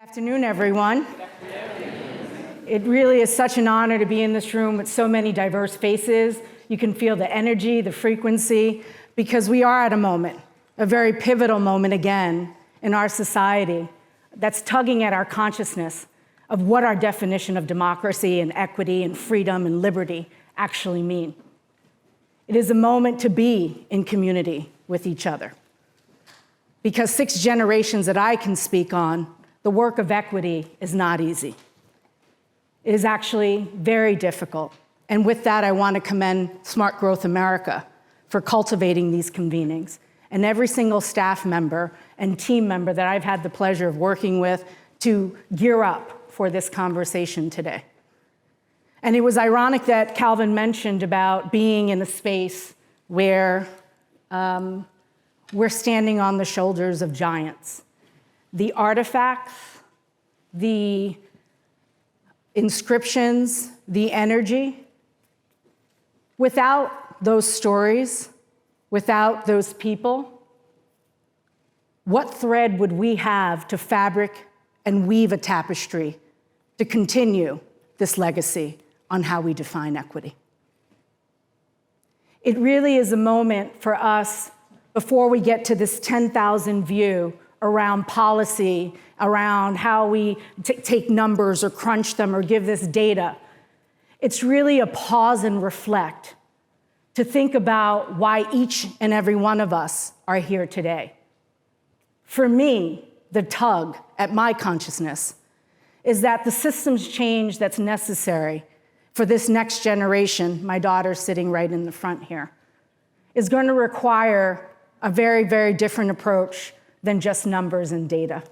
Good afternoon, everyone. It really is such an honor to be in this room with so many diverse faces. You can feel the energy, the frequency, because we are at a moment, a very pivotal moment again in our society that's tugging at our consciousness of what our definition of democracy and equity and freedom and liberty actually mean. It is a moment to be in community with each other. Because 6 generations that I can speak on, the work of equity is not easy. It is actually very difficult. And with that, I want to commend Smart Growth America for cultivating these convenings, and every single staff member and team member that I've had the pleasure of working with to gear up for this conversation today. And it was ironic that Calvin mentioned about being in a space where we're standing on the shoulders of giants. The artifacts, the inscriptions, the energy. Without those stories, without those people, what thread would we have to fabric and weave a tapestry to continue this legacy on how we define equity? It really is a moment for us, before we get to this 10,000 view around policy, around how we take numbers or crunch them or give this data. It's really a pause and reflect to think about why each and every one of us are here today. For me, the tug at my consciousness is that the systems change that's necessary for this next generation, my daughter sitting right in the front here, is going to require a very, very different approach than just numbers and data.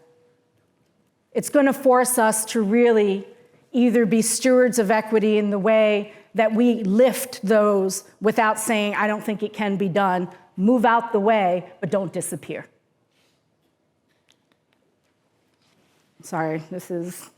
It's going to force us to really either be stewards of equity in the way that we lift those without saying, I don't think it can be done, move out the way, but don't disappear. Sorry, this is...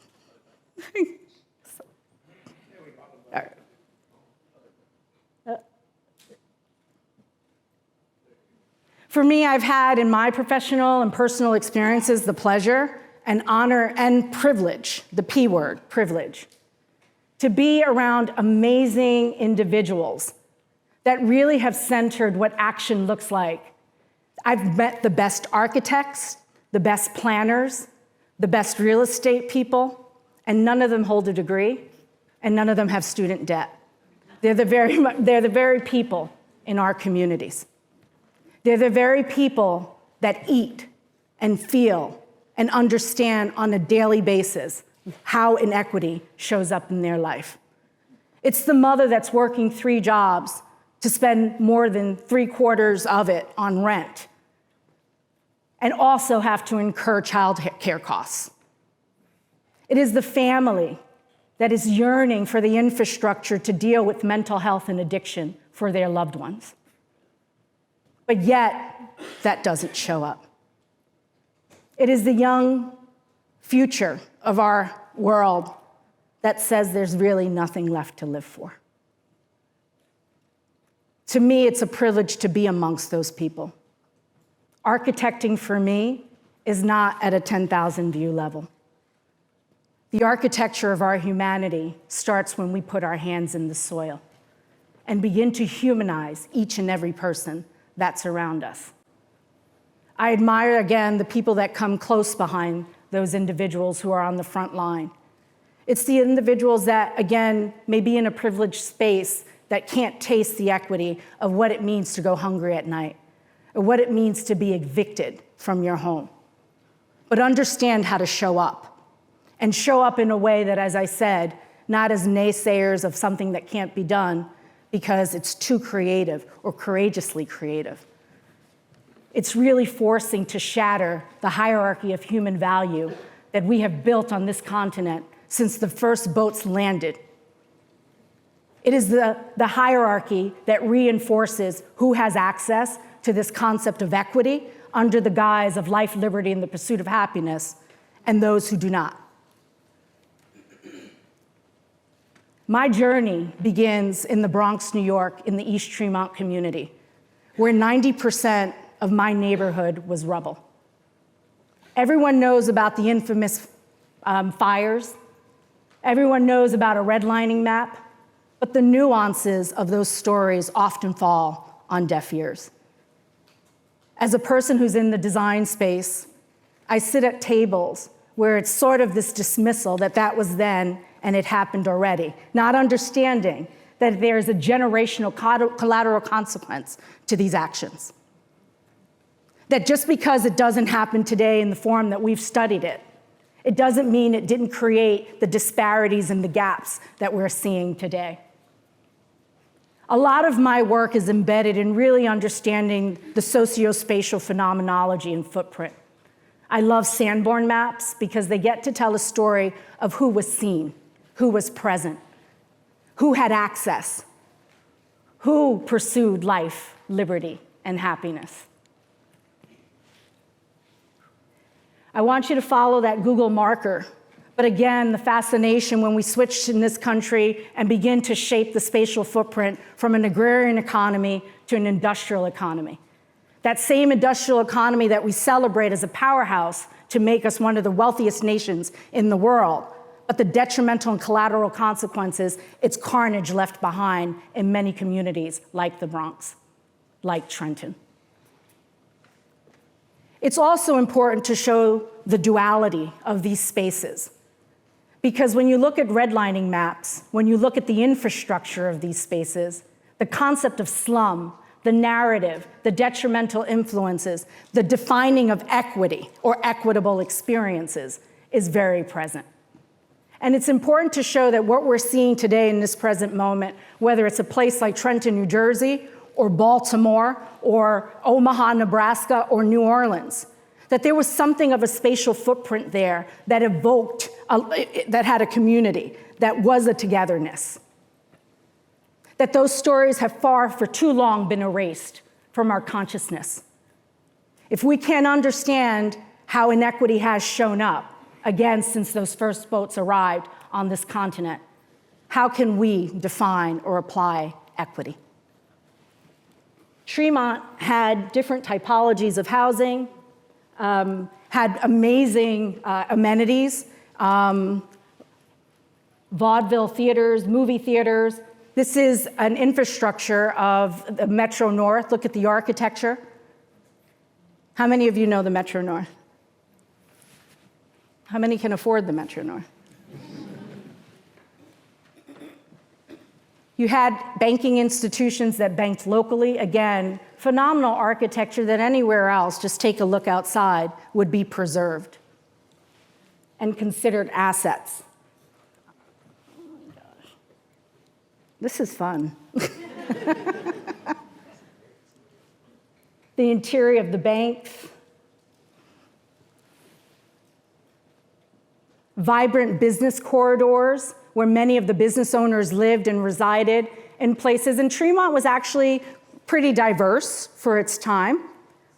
For me, I've had in my professional and personal experiences the pleasure and honor and privilege, the P word, privilege, to be around amazing individuals that really have centered what action looks like. I've met the best architects, the best planners, the best real estate people, and none of them hold a degree, and none of them have student debt. They're the very people in our communities. They're the very people that eat and feel and understand on a daily basis how inequity shows up in their life. It's the mother that's working 3 jobs to spend more than 3/4 of it on rent and also have to incur child care costs. It is the family that is yearning for the infrastructure to deal with mental health and addiction for their loved ones. But yet, that doesn't show up. It is the young future of our world that says there's really nothing left to live for. To me, it's a privilege to be amongst those people. Architecting for me is not at a 10,000 view level. The architecture of our humanity starts when we put our hands in the soil and begin to humanize each and every person that's around us. I admire, again, the people that come close behind those individuals who are on the front line. It's the individuals that, again, may be in a privileged space that can't taste the equity of what it means to go hungry at night, or what it means to be evicted from your home. But understand how to show up, and show up in a way that, as I said, not as naysayers of something that can't be done, because it's too creative or courageously creative. It's really forcing to shatter the hierarchy of human value that we have built on this continent since the first boats landed. It is the hierarchy that reinforces who has access to this concept of equity under the guise of life, liberty, and the pursuit of happiness, and those who do not. My journey begins in the Bronx, New York, in the East Tremont community, where 90% of my neighborhood was rubble. Everyone knows about the infamous fires. Everyone knows about a redlining map, but the nuances of those stories often fall on deaf ears. As a person who's in the design space, I sit at tables where it's sort of this dismissal that that was then and it happened already, not understanding that there's a generational collateral consequence to these actions. That just because it doesn't happen today in the form that we've studied it, it doesn't mean it didn't create the disparities and the gaps that we're seeing today. A lot of my work is embedded in really understanding the socio-spatial phenomenology and footprint. I love Sanborn maps because they get to tell a story of who was seen, who was present, who had access, who pursued life, liberty, and happiness. I want you to follow that Google marker. But again, the fascination when we switched in this country and begin to shape the spatial footprint from an agrarian economy to an industrial economy. That same industrial economy that we celebrate as a powerhouse to make us one of the wealthiest nations in the world. But the detrimental and collateral consequences, it's carnage left behind in many communities like the Bronx, like Trenton. It's also important to show the duality of these spaces. Because when you look at redlining maps, when you look at the infrastructure of these spaces, the concept of slum, the narrative, the detrimental influences, the defining of equity or equitable experiences is very present. And it's important to show that what we're seeing today in this present moment, whether it's a place like Trenton, New Jersey, or Baltimore, or Omaha, Nebraska, or New Orleans, that there was something of a spatial footprint there that evoked, that had a community, that was a togetherness. That those stories have for too long been erased from our consciousness. If we can't understand how inequity has shown up, again, since those first boats arrived on this continent, how can we define or apply equity? Tremont had different typologies of housing, had amazing amenities, vaudeville theaters, movie theaters. This is an infrastructure of the Metro North. Look at the architecture. How many of you know the Metro North? How many can afford the Metro North? You had banking institutions that banked locally. Again, phenomenal architecture that anywhere else, just take a look outside, would be preserved and considered assets. Oh my gosh. This is fun. The interior of the banks. Vibrant business corridors where many of the business owners lived and resided in places. And Tremont was actually pretty diverse for its time.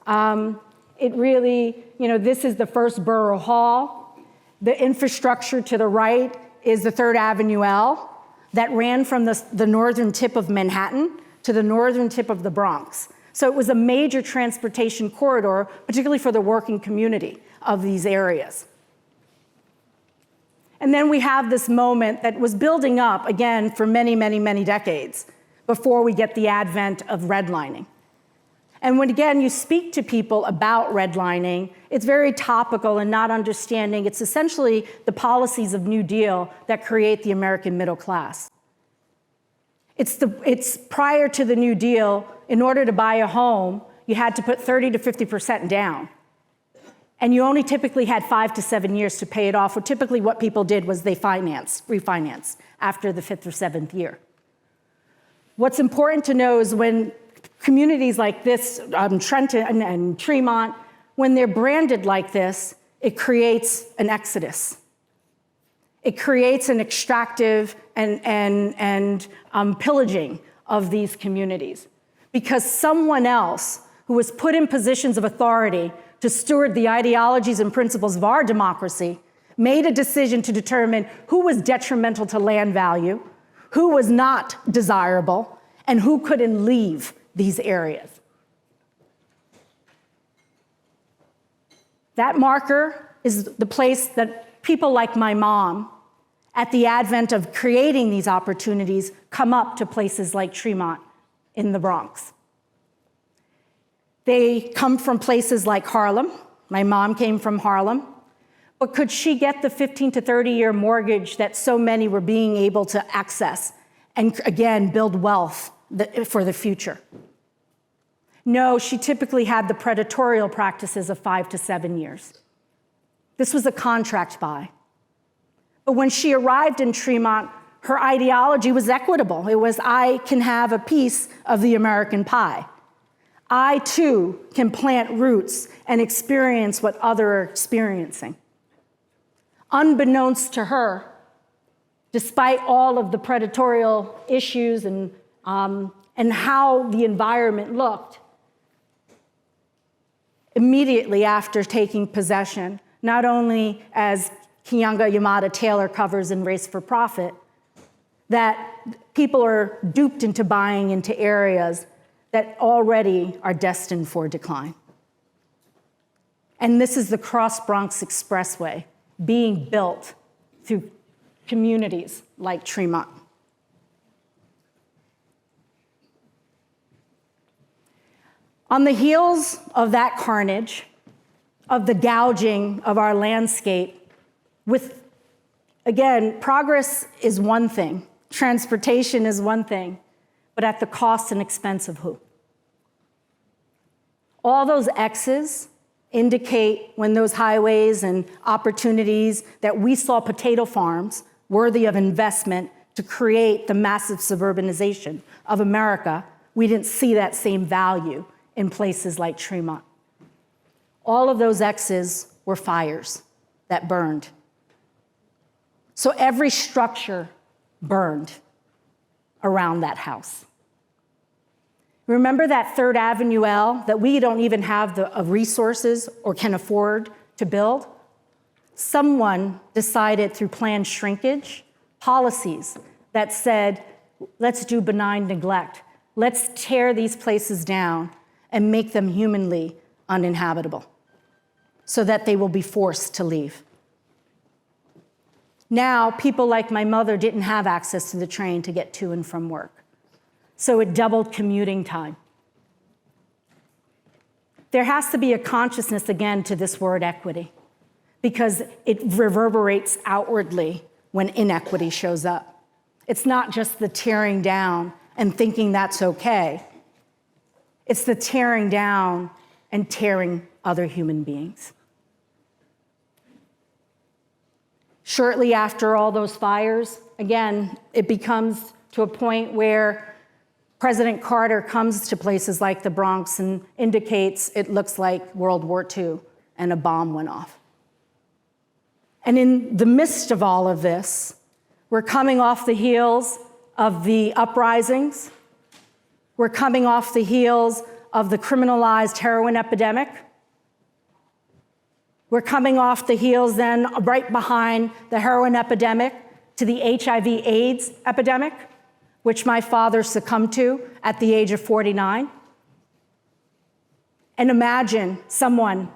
It really, this is the first Borough Hall. The infrastructure to the right is the 3rd Avenue L that ran from the northern tip of Manhattan to the northern tip of the Bronx. So it was a major transportation corridor, particularly for the working community of these areas. And then we have this moment that was building up, again, for many, many, many decades before we get the advent of redlining. And when, again, you speak to people about redlining, it's very topical and not understanding. It's essentially the policies of New Deal that create the American middle class. It's prior to the New Deal, in order to buy a home, you had to put 30 to 50% down. And you only typically had 5 to 7 years to pay it off, or typically what people did was they refinanced after the 5th or 7th year. What's important to know is when communities like this, Trenton and Tremont, when they're branded like this, it creates an exodus. It creates an extractive and pillaging of these communities. Because someone else who was put in positions of authority to steward the ideologies and principles of our democracy, made a decision to determine who was detrimental to land value, who was not desirable, and who couldn't leave these areas. That marker is the place that people like my mom, at the advent of creating these opportunities, come up to places like Tremont in the Bronx. They come from places like Harlem. My mom came from Harlem. But could she get the 15 to 30-year mortgage that so many were being able to access and, again, build wealth for the future? No, she typically had the predatorial practices of 5 to 7 years. This was a contract buy. But when she arrived in Tremont, her ideology was equitable. It was, I can have a piece of the American pie. I, too, can plant roots and experience what others are experiencing. Unbeknownst to her, despite all of the predatorial issues and how the environment looked, immediately after taking possession, not only as Keeanga Yamada Taylor covers in Race for Profit, that people are duped into buying into areas that already are destined for decline. And this is the Cross Bronx Expressway being built through communities like Tremont. On the heels of that carnage, of the gouging of our landscape, with, again, progress is one thing, transportation is one thing, but at the cost and expense of who? All those X's indicate when those highways and opportunities that we saw potato farms worthy of investment to create the massive suburbanization of America, we didn't see that same value in places like Tremont. All of those X's were fires that burned. So every structure burned around that house. Remember that 3rd Avenue L that we don't even have the resources or can afford to build? Someone decided through planned shrinkage, policies that said, let's do benign neglect. Let's tear these places down and make them humanly uninhabitable so that they will be forced to leave. Now, people like my mother didn't have access to the train to get to and from work. So it doubled commuting time. There has to be a consciousness, again, to this word equity, because it reverberates outwardly when inequity shows up. It's not just the tearing down and thinking that's okay. It's the tearing down and tearing other human beings. Shortly after all those fires, again, it becomes to a point where President Carter comes to places like the Bronx and indicates it looks like World War II and a bomb went off. And in the midst of all of this, we're coming off the heels of the uprisings. We're coming off the heels of the criminalized heroin epidemic. We're coming off the heels then, right behind the heroin epidemic, to the HIV/AIDS epidemic, which my father succumbed to at the age of 49. And imagine someone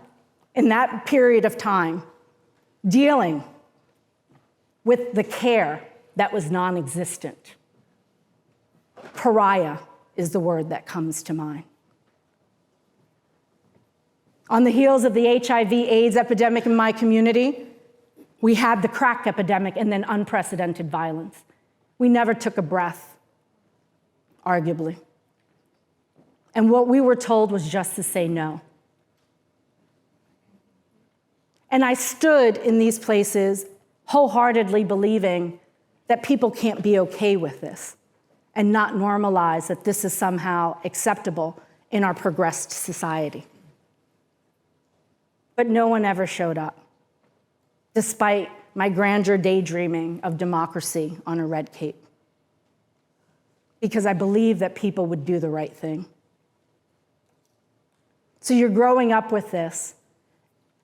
in that period of time dealing with the care that was non-existent. Pariah is the word that comes to mind. On the heels of the HIV/AIDS epidemic in my community, we had the crack epidemic and then unprecedented violence. We never took a breath, arguably. And what we were told was just to say no. And I stood in these places wholeheartedly believing that people can't be okay with this and not normalize that this is somehow acceptable in our progressed society. But no one ever showed up, despite my grandeur daydreaming of democracy on a red cape, because I believed that people would do the right thing. So you're growing up with this,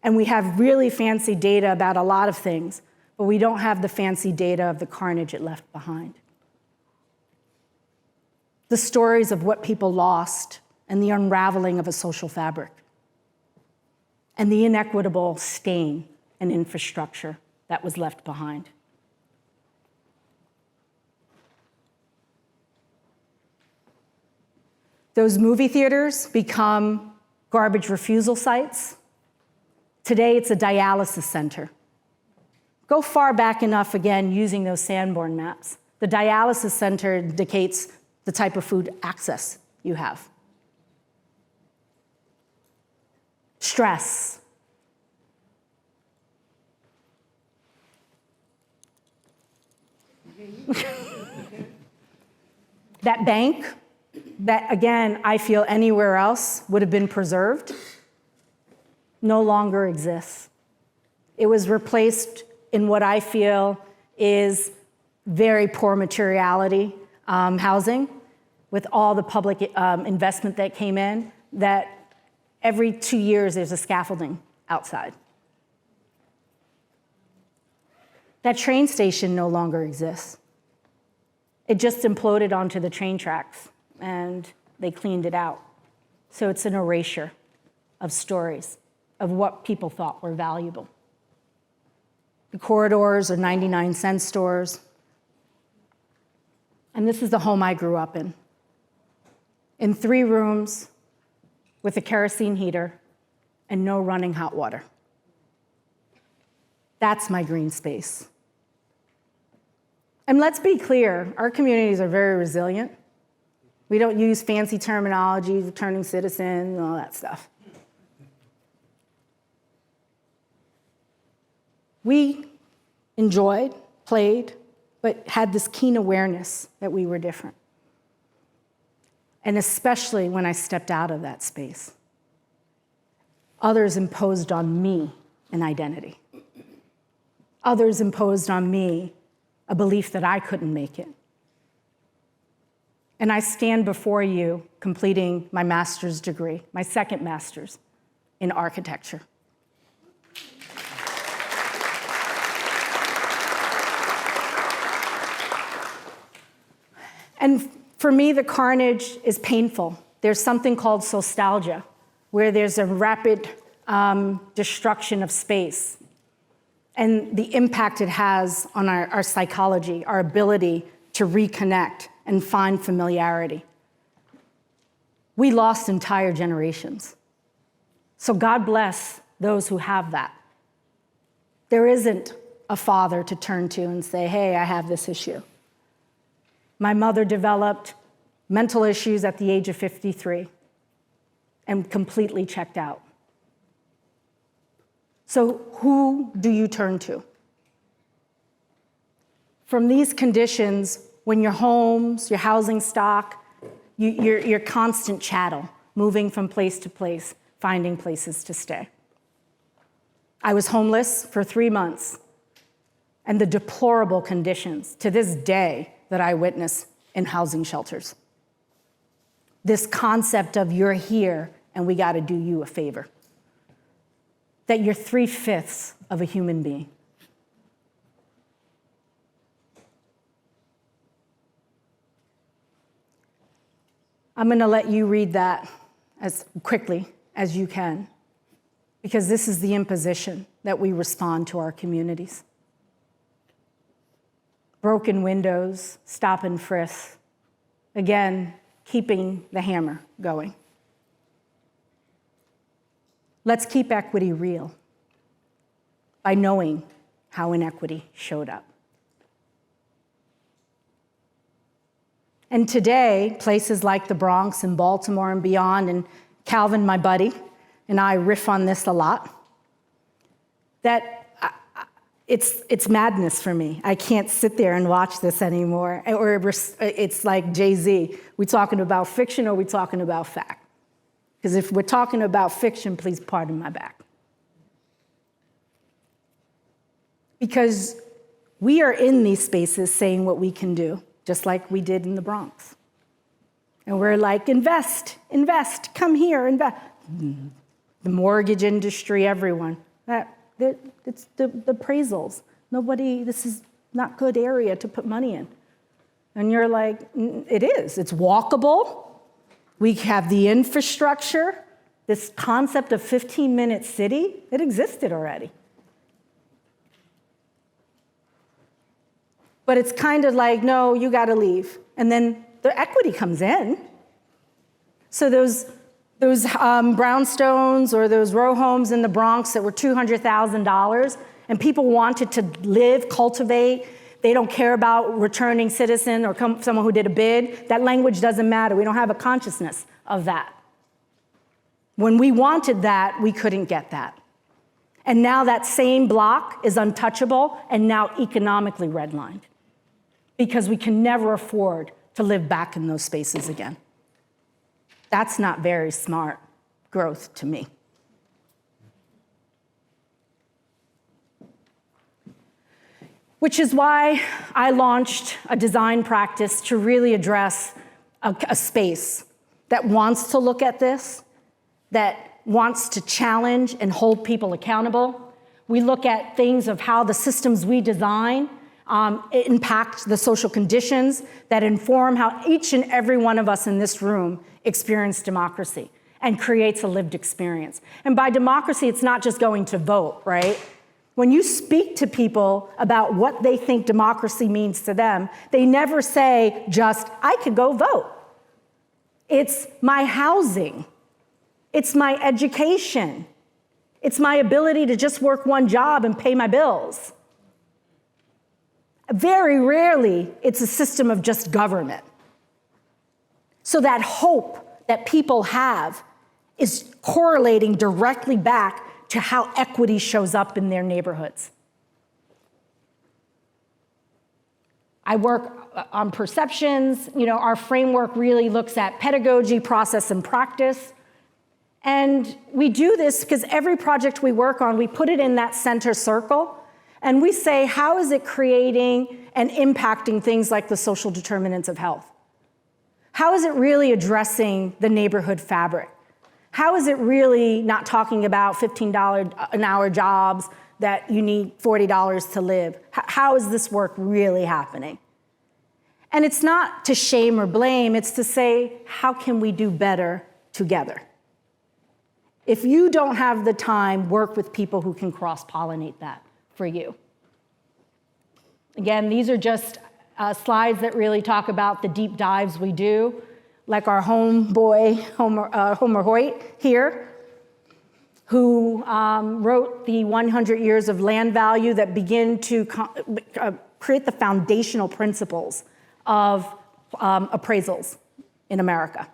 and we have really fancy data about a lot of things, but we don't have the fancy data of the carnage it left behind. The stories of what people lost and the unraveling of a social fabric, and the inequitable stain and infrastructure that was left behind. Those movie theaters become garbage refusal sites. Today, it's a dialysis center. Go far back enough, again, using those Sanborn maps. The dialysis center indicates the type of food access you have. Stress. That bank, that again, I feel anywhere else would have been preserved, no longer exists. It was replaced in what I feel is very poor materiality housing with all the public investment that came in, that every 2 years there's a scaffolding outside. That train station no longer exists. It just imploded onto the train tracks and they cleaned it out. So it's an erasure of stories of what people thought were valuable. The corridors are 99-cent stores. And this is the home I grew up in 3 rooms with a kerosene heater and no running hot water. That's my green space. And let's be clear, our communities are very resilient. We don't use fancy terminology, returning citizens, and all that stuff. We enjoyed, played, but had this keen awareness that we were different. And especially when I stepped out of that space, others imposed on me an identity. Others imposed on me a belief that I couldn't make it. And I stand before you completing my master's degree, my second master's in architecture. And for me, the carnage is painful. There's something called nostalgia, where there's a rapid destruction of space and the impact it has on our psychology, our ability to reconnect and find familiarity. We lost entire generations. So God bless those who have that. There isn't a father to turn to and say, hey, I have this issue. My mother developed mental issues at the age of 53 and completely checked out. So who do you turn to? From these conditions, when your homes, your housing stock, your constant chattel, moving from place to place, finding places to stay. I was homeless for 3 months, and the deplorable conditions to this day that I witness in housing shelters. This concept of you're here and we gotta do you a favor. That you're 3/5 of a human being. I'm gonna let you read that as quickly as you can, because this is the imposition that we respond to our communities. Broken windows, stop and frisk. Again, keeping the hammer going. Let's keep equity real by knowing how inequity showed up. And today, places like the Bronx and Baltimore and beyond, and Calvin, my buddy, and I riff on this a lot, that it's madness for me. I can't sit there and watch this anymore. Or it's like Jay-Z. We talking about fiction or we talking about fact? Because if we're talking about fiction, please pardon my back. Because we are in these spaces saying what we can do, just like we did in the Bronx. And we're like, invest, come here, invest. The mortgage industry, everyone. It's the appraisals. This is not good area to put money in. And you're like, it is. It's walkable. We have the infrastructure. This concept of 15-minute city, it existed already. But it's kind of like, no, you got to leave. And then the equity comes in. So those brownstones or those row homes in the Bronx that were $200,000, and people wanted to live, cultivate. They don't care about returning citizen or someone who did a bid. That language doesn't matter. We don't have a consciousness of that. When we wanted that, we couldn't get that. And now that same block is untouchable and now economically redlined because we can never afford to live back in those spaces again. That's not very smart growth to me. Which is why I launched a design practice to really address a space that wants to look at this, that wants to challenge and hold people accountable. We look at things of how the systems we design impact the social conditions that inform how each and every one of us in this room experience democracy and creates a lived experience. And by democracy, it's not just going to vote, right? When you speak to people about what they think democracy means to them, they never say just, I could go vote. It's my housing. It's my education. It's my ability to just work one job and pay my bills. Very rarely, it's a system of just government. So that hope that people have is correlating directly back to how equity shows up in their neighborhoods. I work on perceptions. Our framework really looks at pedagogy, process, and practice. And we do this because every project we work on, we put it in that center circle, and we say, how is it creating and impacting things like the social determinants of health? How is it really addressing the neighborhood fabric? How is it really not talking about $15 an hour jobs that you need $40 to live? How is this work really happening? And it's not to shame or blame, it's to say, how can we do better together? If you don't have the time, work with people who can cross-pollinate that for you. Again, these are just slides that really talk about the deep dives we do, like our homeboy, Homer Hoyt here, who wrote the 100 Years of Land Value that begin to create the foundational principles of appraisals in America.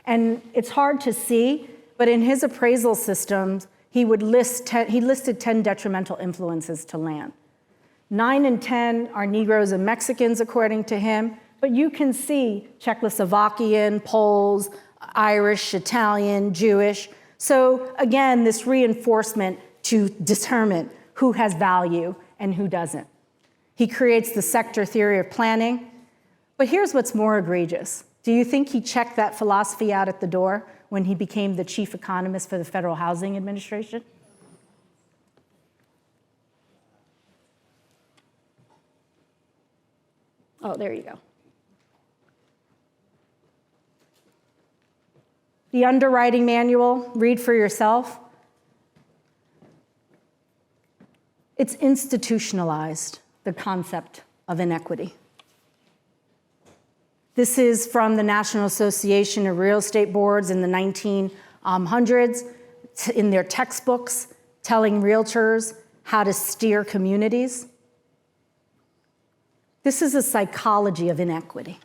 And it's hard to see, but in his appraisal systems, he listed 10 detrimental influences to land. 9 in 10 are Negroes and Mexicans, according to him, but you can see Czechoslovakian, Poles, Irish, Italian, Jewish. So again, this reinforcement to determine who has value and who doesn't. He creates the sector theory of planning. But here's what's more egregious. Do you think he checked that philosophy out at the door when he became the chief economist for the Federal Housing Administration? Oh, there you go. The underwriting manual, read for yourself. It's institutionalized, the concept of inequity. This is from the National Association of Real Estate Boards in the 1900s, in their textbooks, telling realtors how to steer communities. This is a psychology of inequity.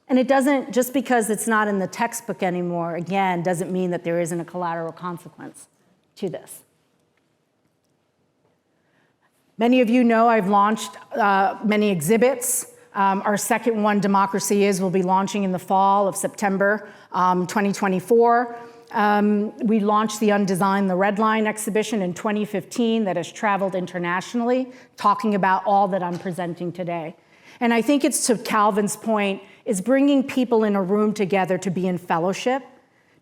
And it doesn't, just because it's not in the textbook anymore, again, doesn't mean that there isn't a collateral consequence to this. Many of you know I've launched many exhibits. Our second one, Democracy Is, will be launching in the fall of September 2024. We launched the Undesign the Red Line exhibition in 2015 that has traveled internationally, talking about all that I'm presenting today. And I think it's to Calvin's point, is bringing people in a room together to be in fellowship,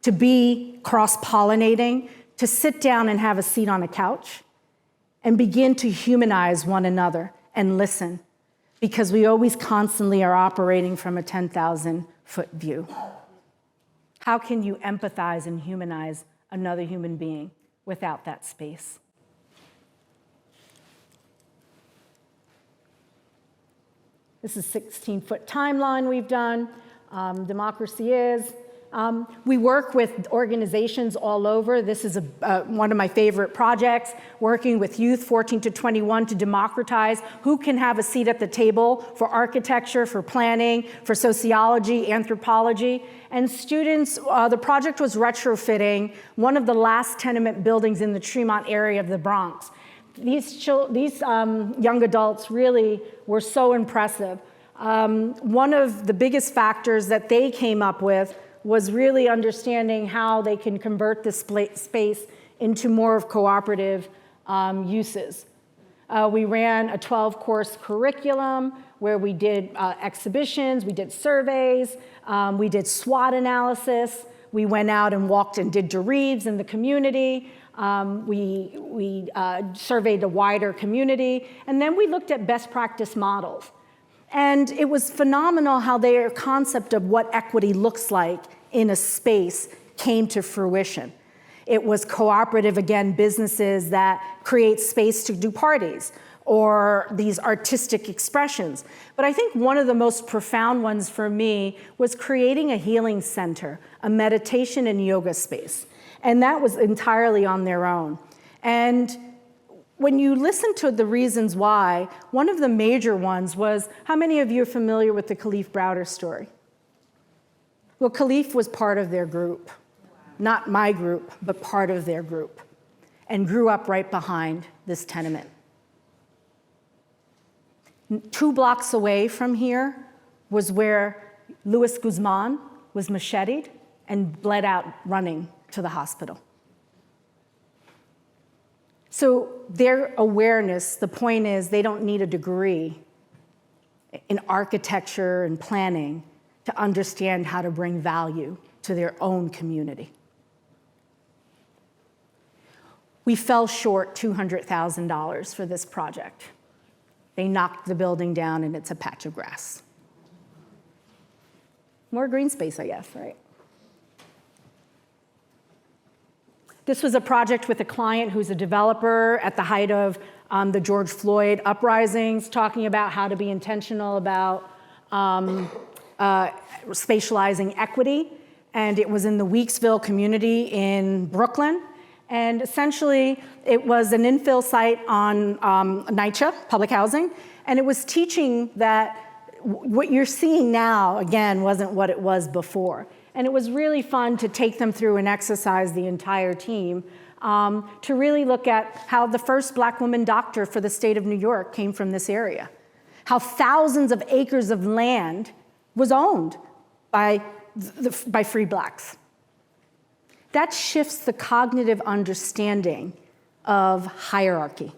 to be cross-pollinating, to sit down and have a seat on a couch, and begin to humanize one another and listen, because we always constantly are operating from a 10,000-foot view. How can you empathize and humanize another human being without that space. This is a 16-foot timeline we've done. Democracy is. We work with organizations all over. This is one of my favorite projects, working with youth 14 to 21 to democratize who can have a seat at the table for architecture, for planning, for sociology, anthropology. And students, the project was retrofitting one of the last tenement buildings in the Tremont area of the Bronx. These young adults really were so impressive. One of the biggest factors that they came up with was really understanding how they can convert this space into more of cooperative uses. We ran a 12-course curriculum where we did exhibitions, we did surveys, we did SWOT analysis, we went out and walked and did dereves in the community, we surveyed a wider community, and then we looked at best practice models. And it was phenomenal how their concept of what equity looks like in a space came to fruition. It was cooperative, again, businesses that create space to do parties or these artistic expressions. But I think one of the most profound ones for me was creating a healing center, a meditation and yoga space. And that was entirely on their own. And when you listen to the reasons why, one of the major ones was, how many of you are familiar with the Khalif Browder story? Well, Khalif was part of their group, not my group, but part of their group, and grew up right behind this tenement. 2 blocks away from here was where Luis Guzman was macheted and bled out running to the hospital. So their awareness, the point is they don't need a degree in architecture and planning to understand how to bring value to their own community. We fell short $200,000 for this project. They knocked the building down and it's a patch of grass. More green space, I guess, right? This was a project with a client who's a developer at the height of the George Floyd uprisings, talking about how to be intentional about spatializing equity. And it was in the Weeksville community in Brooklyn. And essentially, it was an infill site on NYCHA, public housing. And it was teaching that what you're seeing now, again, wasn't what it was before. And it was really fun to take them through and exercise the entire team to really look at how the first Black woman doctor for the state of New York came from this area, how thousands of acres of land was owned by free Blacks. That shifts the cognitive understanding of hierarchy.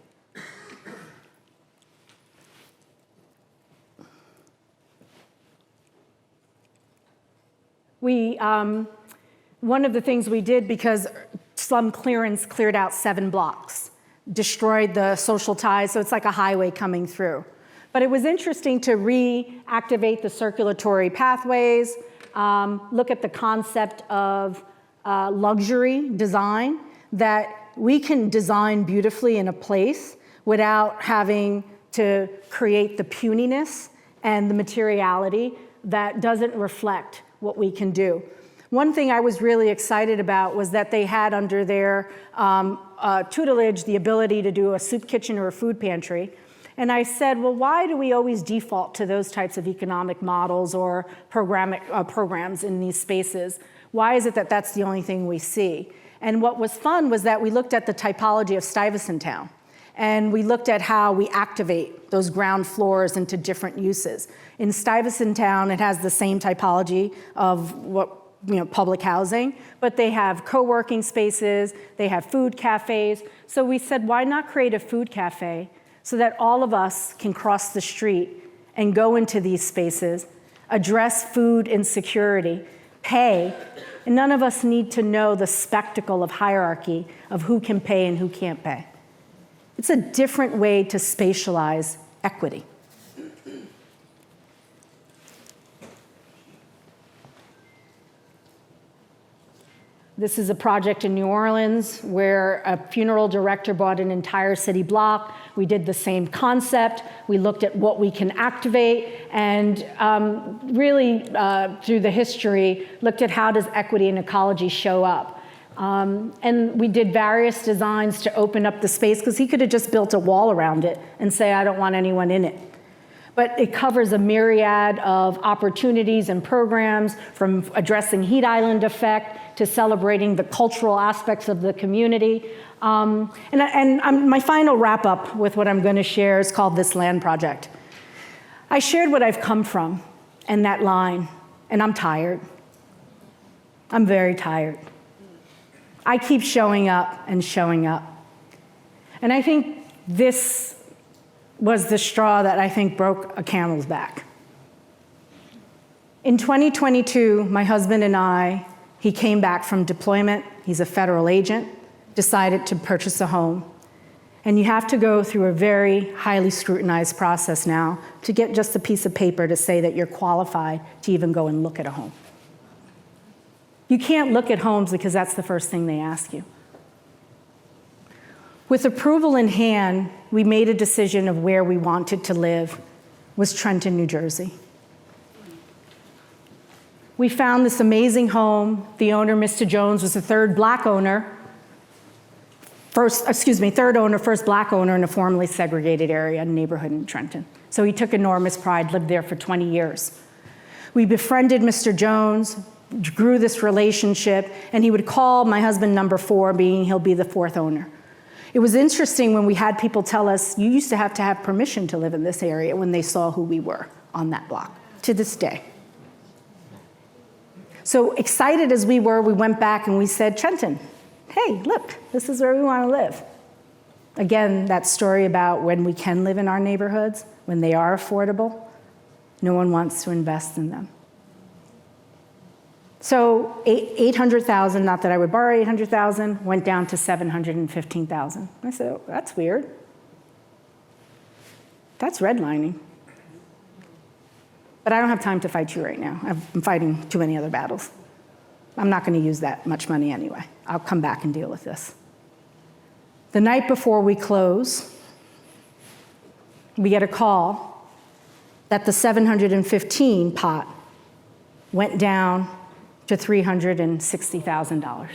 One of the things we did, because slum clearance cleared out 7 blocks, destroyed the social ties, so it's like a highway coming through. But it was interesting to reactivate the circulatory pathways, look at the concept of luxury design, that we can design beautifully in a place without having to create the puniness and the materiality that doesn't reflect what we can do. One thing I was really excited about was that they had under their tutelage the ability to do a soup kitchen or a food pantry. And I said, well, why do we always default to those types of economic models or programs in these spaces? Why is it that that's the only thing we see? And what was fun was that we looked at the typology of Stuyvesant Town. And we looked at how we activate those ground floors into different uses. In Stuyvesant Town, it has the same typology of public housing, but they have co-working spaces, they have food cafes. So we said, why not create a food cafe so that all of us can cross the street and go into these spaces, address food insecurity, pay, and none of us need to know the spectacle of hierarchy of who can pay and who can't pay. It's a different way to spatialize equity. This is a project in New Orleans where a funeral director bought an entire city block. We did the same concept. We looked at what we can activate and really, through the history, looked at how does equity and ecology show up. And we did various designs to open up the space, because he could have just built a wall around it and say, I don't want anyone in it. But it covers a myriad of opportunities and programs, from addressing heat island effect to celebrating the cultural aspects of the community. My final wrap up with what I'm going to share is called This Land Project. I shared what I've come from and that line, and I'm tired. I'm very tired. I keep showing up and showing up. And I think this was the straw that I think broke a camel's back. In 2022, my husband and I, he came back from deployment, he's a federal agent, decided to purchase a home. And you have to go through a very highly scrutinized process now to get just a piece of paper to say that you're qualified to even go and look at a home. You can't look at homes because that's the first thing they ask you. With approval in hand, we made a decision of where we wanted to live, was Trenton, New Jersey. We found this amazing home. The owner, Mr. Jones, was the third black owner, third owner, first black owner in a formerly segregated area, neighborhood in Trenton. So he took enormous pride, lived there for 20 years. We befriended Mr. Jones, grew this relationship, and he would call my husband number 4, being he'll be the 4th owner. It was interesting when we had people tell us, you used to have permission to live in this area, when they saw who we were on that block, to this day. So excited as we were, we went back and we said, Trenton, hey, look, this is where we want to live. Again, that story about when we can live in our neighborhoods, when they are affordable, no one wants to invest in them. So $800,000, not that I would borrow $800,000, went down to $715,000. I said, oh, that's weird. That's redlining. But I don't have time to fight you right now. I'm fighting too many other battles. I'm not going to use that much money anyway. I'll come back and deal with this. The night before we close, we get a call that the 715 pot went down to $360,000.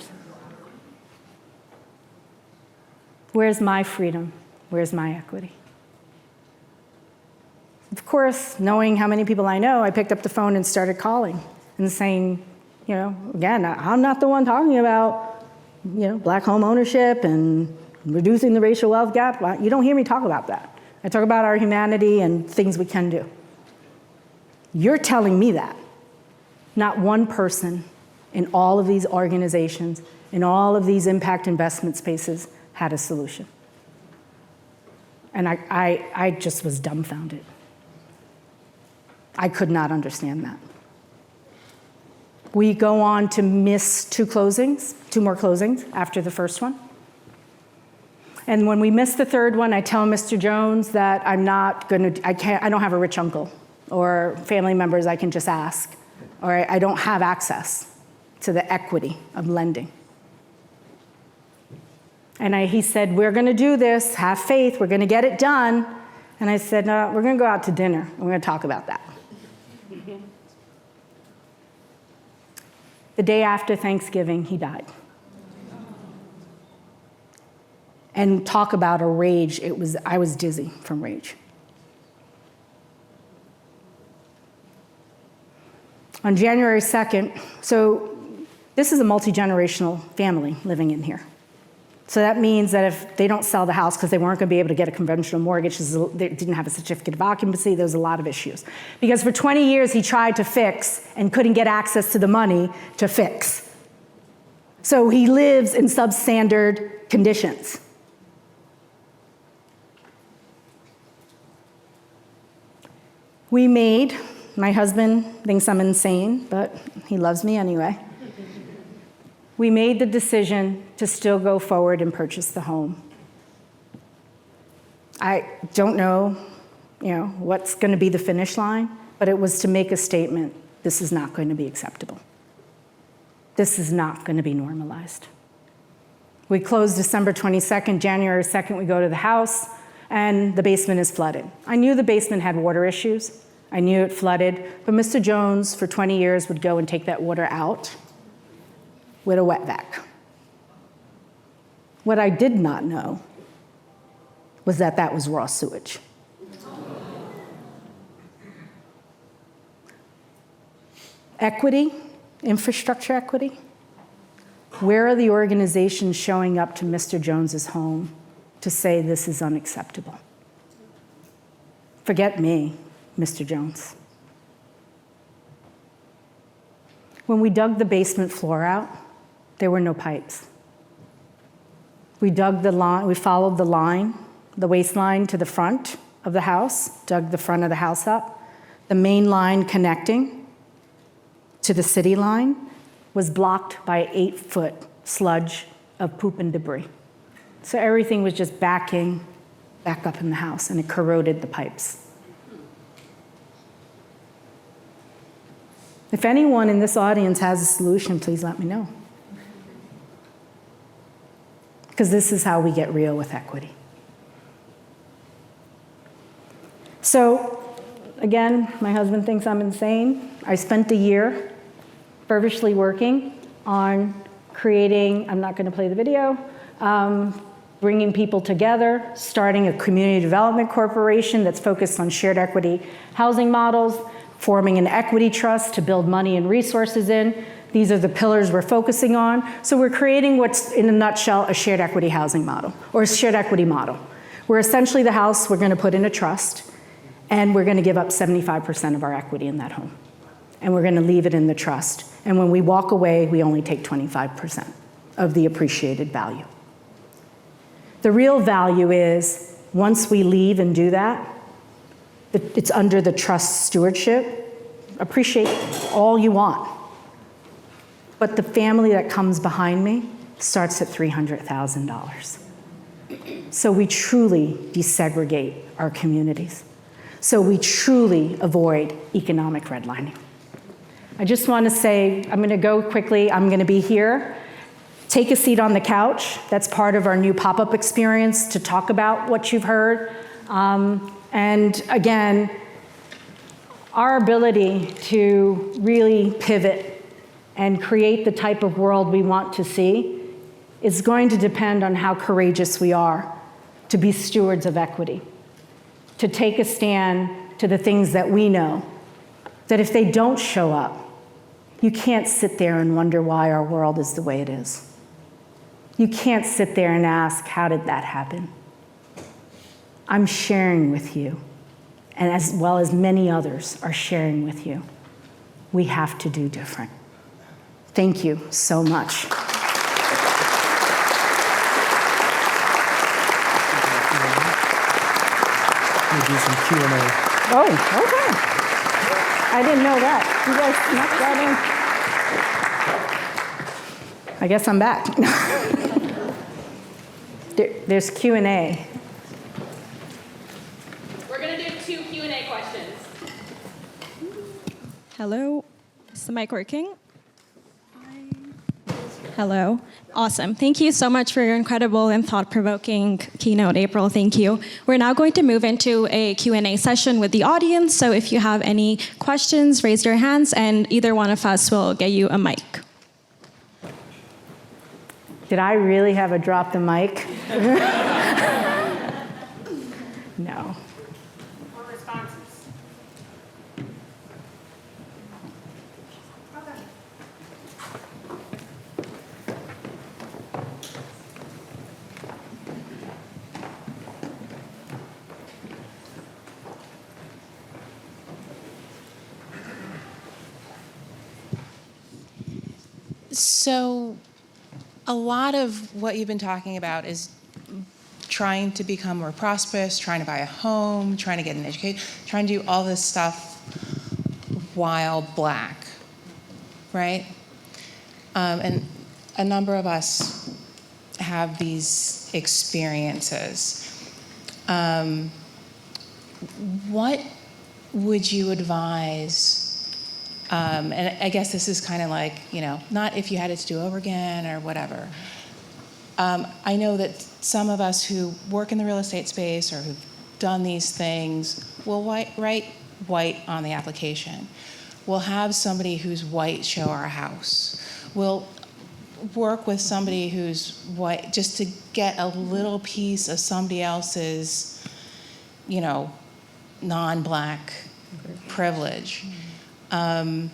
Where's my freedom? Where's my equity? Of course, knowing how many people I know, I picked up the phone and started calling and saying, again, I'm not the one talking about, black home ownership and reducing the racial wealth gap. You don't hear me talk about that. I talk about our humanity and things we can do. You're telling me that. Not one person in all of these organizations, in all of these impact investment spaces, had a solution. And I just was dumbfounded. I could not understand that. We go on to miss 2 more closings after the first one. And when we miss the 3rd one, I tell Mr. Jones that I don't have a rich uncle or family members I can just ask, or I don't have access to the equity of lending. And he said, we're going to do this, have faith, we're going to get it done. And I said, no, we're going to go out to dinner, we're going to talk about that. The day after Thanksgiving, he died. And talk about a rage, I was dizzy from rage. On January 2nd, so this is a multi-generational family living in here. So that means that if they don't sell the house because they weren't going to be able to get a conventional mortgage, they didn't have a certificate of occupancy, there was a lot of issues. Because for 20 years he tried to fix and couldn't get access to the money to fix. So he lives in substandard conditions. My husband thinks I'm insane, but he loves me anyway. We made the decision to still go forward and purchase the home. I don't know, what's going to be the finish line, but it was to make a statement, this is not going to be acceptable. This is not going to be normalized. We closed December 22nd, January 2nd, we go to the house, and the basement is flooded. I knew the basement had water issues. I knew it flooded, but Mr. Jones, for 20 years, would go and take that water out with a wet vac. What I did not know was that that was raw sewage. Equity, infrastructure equity. Where are the organizations showing up to Mr. Jones's home to say this is unacceptable? Forget me, Mr. Jones. When we dug the basement floor out, there were no pipes. We dug the line, we followed the line, the waistline to the front of the house, dug the front of the house up. The main line connecting to the city line was blocked by an 8-foot sludge of poop and debris. So everything was just backing back up in the house, and it corroded the pipes. If anyone in this audience has a solution, please let me know. Because this is how we get real with equity. So, again, my husband thinks I'm insane. I spent a year feverishly working on creating, I'm not going to play the video, bringing people together, starting a community development corporation that's focused on shared equity housing models, forming an equity trust to build money and resources in. These are the pillars we're focusing on. So we're creating what's, in a nutshell, a shared equity housing model, or a shared equity model. We're essentially the house we're going to put in a trust, and we're going to give up 75% of our equity in that home. And we're going to leave it in the trust. And when we walk away, we only take 25% of the appreciated value. The real value is, once we leave and do that, it's under the trust stewardship. Appreciate all you want. But the family that comes behind me starts at $300,000. So we truly desegregate our communities. So we truly avoid economic redlining. I just want to say, I'm going to go quickly. I'm going to be here. Take a seat on the couch. That's part of our new pop-up experience to talk about what you've heard. And again, our ability to really pivot and create the type of world we want to see is going to depend on how courageous we are to be stewards of equity, to take a stand to the things that we know, that if they don't show up, you can't sit there and wonder why our world is the way it is. You can't sit there and ask, how did that happen? I'm sharing with you, and as well as many others are sharing with you. We have to do different. Thank you so much. We'll do some Q&A. Oh, okay. I didn't know that. You guys snuck that in. I guess I'm back. There's Q&A. We're going to do 2 Q&A questions. Hello. Is the mic working? Hello. Awesome. Thank you so much for your incredible and thought-provoking keynote, April. Thank you. We're now going to move into a Q&A session with the audience. So if you have any questions, raise your hands, and either one of us will get you a mic. Did I really have a drop the mic? No. Or responses. So a lot of what you've been talking about is trying to become more prosperous, trying to buy a home, trying to get an education, trying to do all this stuff while Black, right? And a number of us have these experiences. What would you advise And I guess this is kind of like, not if you had it to do over again or whatever. I know that some of us who work in the real estate space or who've done these things will write white on the application. We'll have somebody who's white show our house. We'll work with somebody who's white just to get a little piece of somebody else's, non-black privilege. And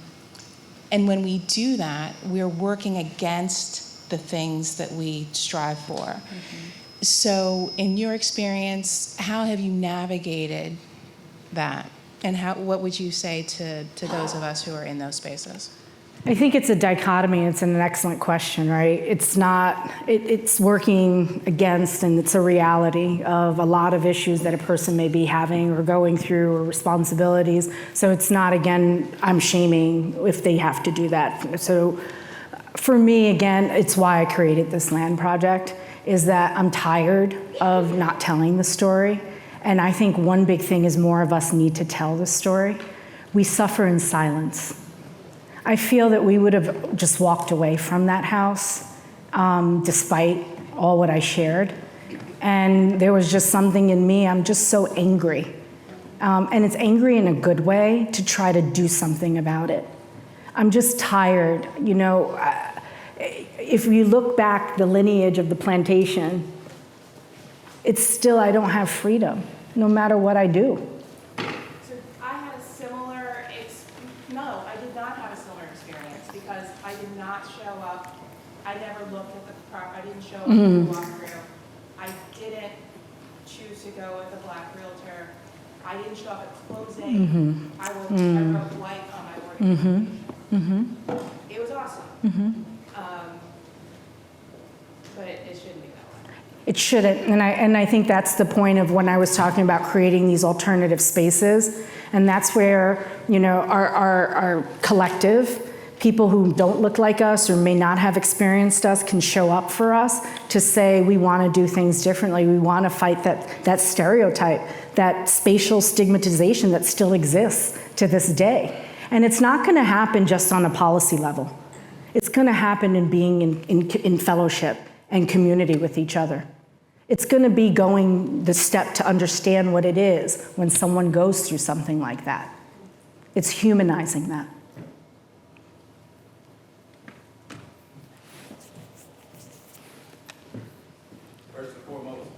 when we do that, we're working against the things that we strive for. Mm-hmm. So in your experience, how have you navigated that? And what would you say to those of us who are in those spaces? I think it's a dichotomy. It's an excellent question, right? It's not, it's working against, and it's a reality of a lot of issues that a person may be having or going through, or responsibilities. So it's not, again, I'm shaming if they have to do that. So for me, again, it's why I created this land project, is that I'm tired of not telling the story. And I think one big thing is more of us need to tell the story. We suffer in silence. I feel that we would have just walked away from that house despite all what I shared. And there was just something in me, I'm just so angry. And it's angry in a good way to try to do something about it. I'm just tired. If you look back the lineage of the plantation, it's still, I don't have freedom, no matter what I do. So I had a similar, no, I did not have a similar experience because I did not show up. I never looked at the property. I didn't show up to walk through. I didn't choose to go with a black realtor. I didn't show up at closing. I wrote white on my mortgage application. It was awesome. But it shouldn't be that way. It shouldn't, and I think that's the point of when I was talking about creating these alternative spaces, and that's where, our collective, people who don't look like us or may not have experienced us, can show up for us to say we want to do things differently. We want to fight that stereotype, that spatial stigmatization that still exists to this day. And it's not going to happen just on a policy level. It's going to happen in being in fellowship and community with each other. It's going to be going the step to understand what it is when someone goes through something like that. It's humanizing that. First and foremost,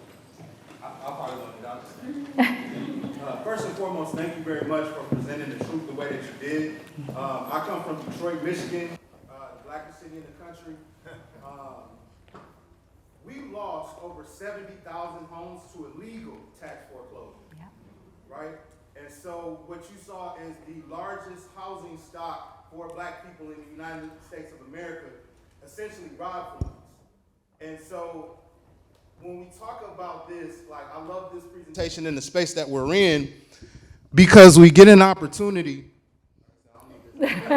I'll probably look it out. First and foremost, thank you very much for presenting the truth the way that you did. I come from Detroit, Michigan, the blackest city in the country. We lost over 70,000 homes to illegal tax foreclosure, right? And so what you saw is the largest housing stock for black people in the United States of America essentially robbed from us. And so when we talk about this, I love this presentation in the space that we're in, because we get an opportunity. We get an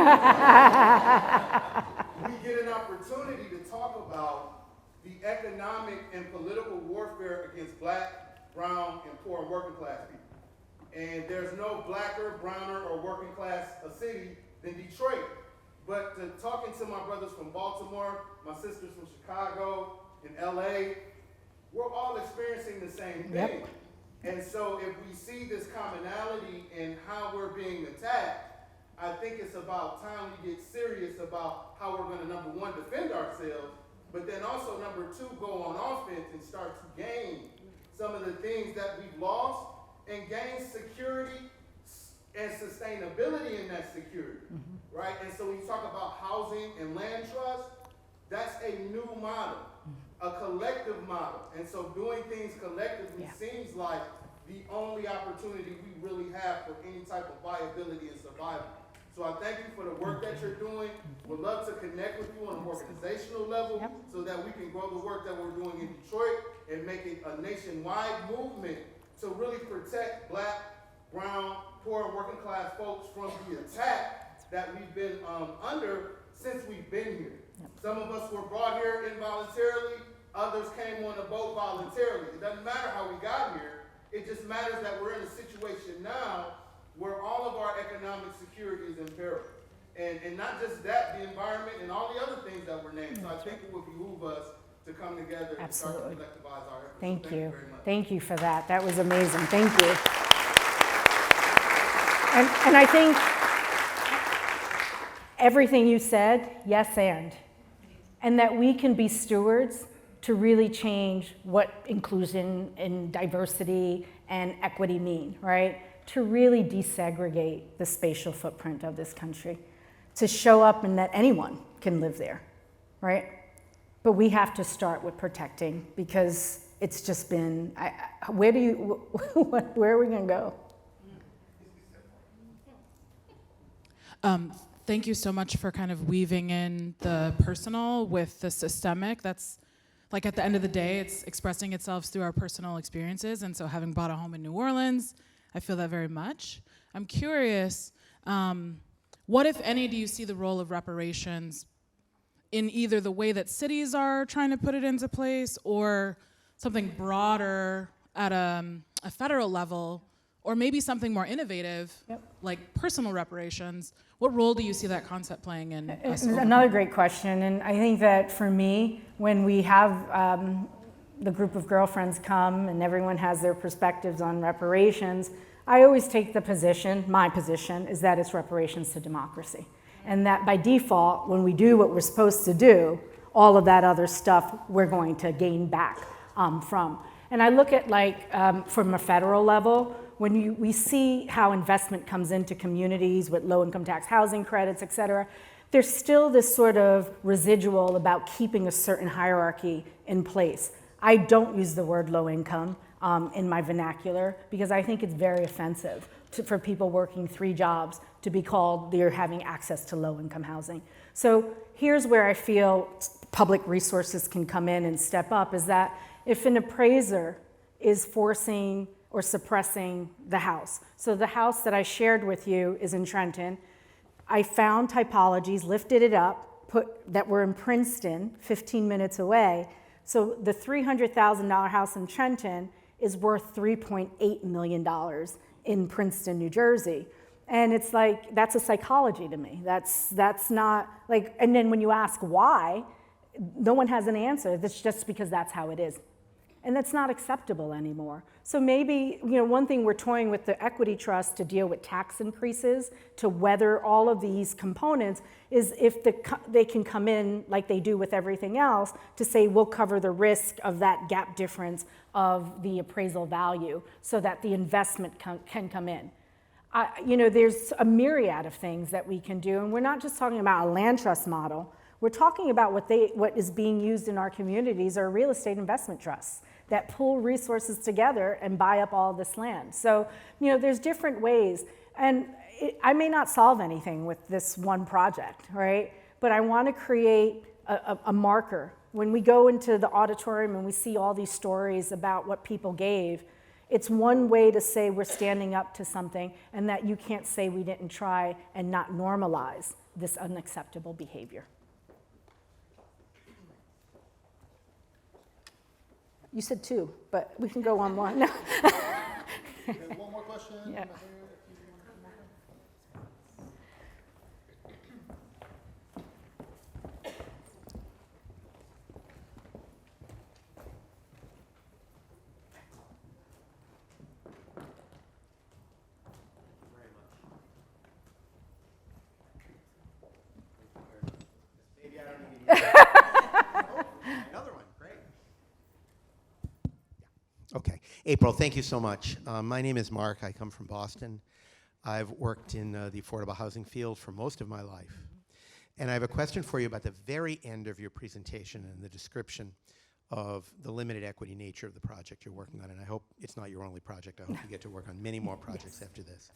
opportunity to talk about the economic and political warfare against black, brown, and poor and working class people. And there's no blacker, browner, or working class a city than Detroit. But talking to my brothers from Baltimore, my sisters from Chicago and LA, we're all experiencing the same thing. Yep. And so if we see this commonality in how we're being attacked, I think it's about time we get serious about how we're going to, number one, defend ourselves, but then also, number two, go on offense and start to gain some of the things that we've lost and gain security and sustainability in that security, right? And so when you talk about housing and land trust, that's a new model, a collective model. And so doing things collectively seems like the only opportunity we really have for any type of viability and survival. So I thank you for the work that you're doing. We'd love to connect with you on an organizational level so that we can grow the work that we're doing in Detroit and make it a nationwide movement to really protect black, brown, poor, and working class folks from the attack that we've been under since we've been here. Some of us were brought here involuntarily, others came on the boat voluntarily. It doesn't matter how we got here, it just matters that we're in a situation now where all of our economic security is in peril. And not just that, the environment and all the other things that were named. So I think it would behoove us to come together and start to Absolutely. collectivize our efforts. Thank So you. Thank you very much. Thank you for that. That was amazing. Thank you. And I think everything you said, yes, and that we can be stewards to really change what inclusion and diversity and equity mean, right? To really desegregate the spatial footprint of this country, to show up and that anyone can live there, right? But we have to start with protecting, because it's just been, where are we gonna go? Thank you so much for kind of weaving in the personal with the systemic. That's like, at the end of the day, it's expressing itself through our personal experiences. And so having bought a home in New Orleans, I feel that very much. I'm curious, what, if any, do you see the role of reparations in either the way that cities are trying to put it into place, or something broader at a federal level, or maybe something more innovative, like personal reparations? What role do you see that concept playing in us? Another great question, and I think that for me, when we have the group of girlfriends come and everyone has their perspectives on reparations, I always take the position, my position, is that it's reparations to democracy. And that by default, when we do what we're supposed to do, all of that other stuff we're going to gain back from. And I look at, like, from a federal level, when we see how investment comes into communities with low-income tax housing credits, et cetera, there's still this sort of residual about keeping a certain hierarchy in place. I don't use the word low income in my vernacular, because I think it's very offensive for people working 3 jobs to be called they're having access to low-income housing. So here's where I feel public resources can come in and step up, is that if an appraiser is forcing or suppressing the house. So the house that I shared with you is in Trenton. I found typologies, lifted it up, that were in Princeton, 15 minutes away. So the $300,000 house in Trenton is worth $3.8 million in Princeton, New Jersey. And it's like, that's a psychology to me. That's not like, and then when you ask why, no one has an answer. That's just because that's how it is. And that's not acceptable anymore. So maybe, one thing we're toying with the equity trust to deal with tax increases, to weather all of these components, is if they can come in like they do with everything else to say, we'll cover the risk of that gap difference of the appraisal value so that the investment can come in. There's a myriad of things that we can do, and we're not just talking about a land trust model. We're talking about what is being used in our communities are real estate investment trusts that pull resources together and buy up all this land. So, there's different ways. And I may not solve anything with this one project, right? But I want to create a marker. When we go into the auditorium and we see all these stories about what people gave, it's one way to say we're standing up to something, and that you can't say we didn't try and not normalize this unacceptable behavior. You said 2, but we can go on one. Okay, one more question. Yeah. Maybe I don't need another one. Great. Okay, April, thank you so much. My name is Mark. I come from Boston. I've worked in the affordable housing field for most of my life. And I have a question for you about the very end of your presentation and the description of the limited equity nature of the project you're working on. And I hope it's not your only project. I hope you get to work on many more projects after this.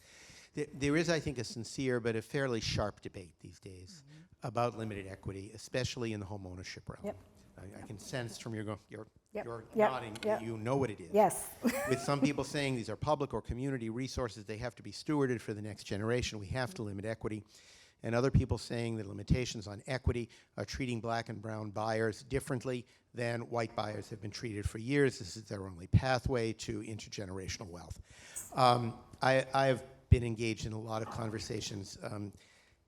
There is, I think, a sincere but a fairly sharp debate these days about limited equity, especially in the home ownership realm. Yep. I can sense from your Yep. nodding Yep. that you know what it is. Yes. With some people saying these are public or community resources, they have to be stewarded for the next generation, we have to limit equity. And other people saying that limitations on equity are treating black and brown buyers differently than white buyers have been treated for years. This is their only pathway to intergenerational wealth. I have been engaged in a lot of conversations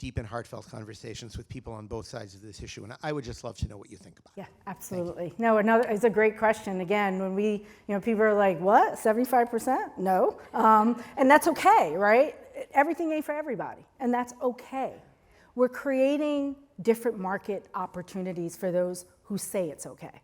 deep and heartfelt conversations with people on both sides of this issue, and I would just love to know what you think about it. Yeah, absolutely. No, it's a great question. Again, when people are like, what, 75%? No. And that's okay, right? Everything ain't for everybody, and that's okay. We're creating different market opportunities for those who say it's okay.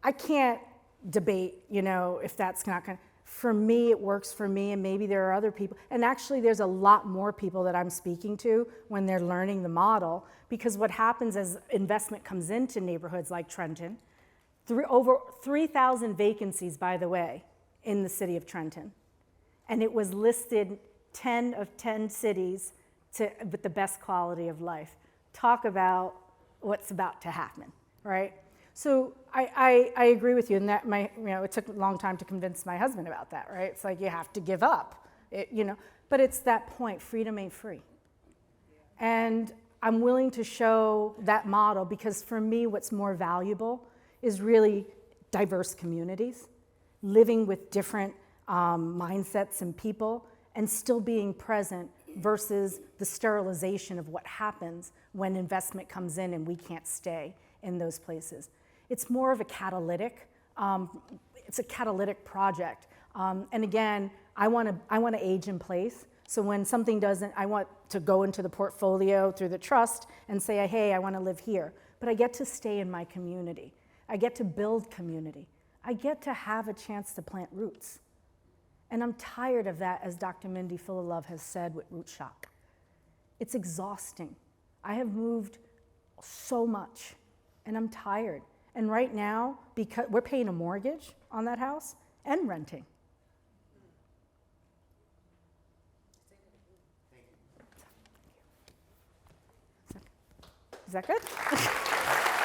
I can't debate, if that's not going to, for me, it works for me, and maybe there are other people. And actually, there's a lot more people that I'm speaking to when they're learning the model, because what happens as investment comes into neighborhoods like Trenton, over 3,000 vacancies, by the way, in the city of Trenton. And it was listed 10 of 10 cities with the best quality of life. Talk about what's about to happen, right? So I agree with you, and that it took a long time to convince my husband about that, right? It's like you have to give up, but it's that point, freedom ain't free. And I'm willing to show that model because for me, what's more valuable is really diverse communities, living with different mindsets and people, and still being present versus the sterilization of what happens when investment comes in and we can't stay in those places. It's more of a catalytic. It's a catalytic project. And again, I want to age in place. So when something doesn't, I want to go into the portfolio through the trust and say, hey, I want to live here. But I get to stay in my community. I get to build community. I get to have a chance to plant roots. And I'm tired of that, as Dr. Mindy Philolove has said, with root shock. It's exhausting. I have moved so much, and I'm tired. And right now, because we're paying a mortgage on that house and renting. Is that good?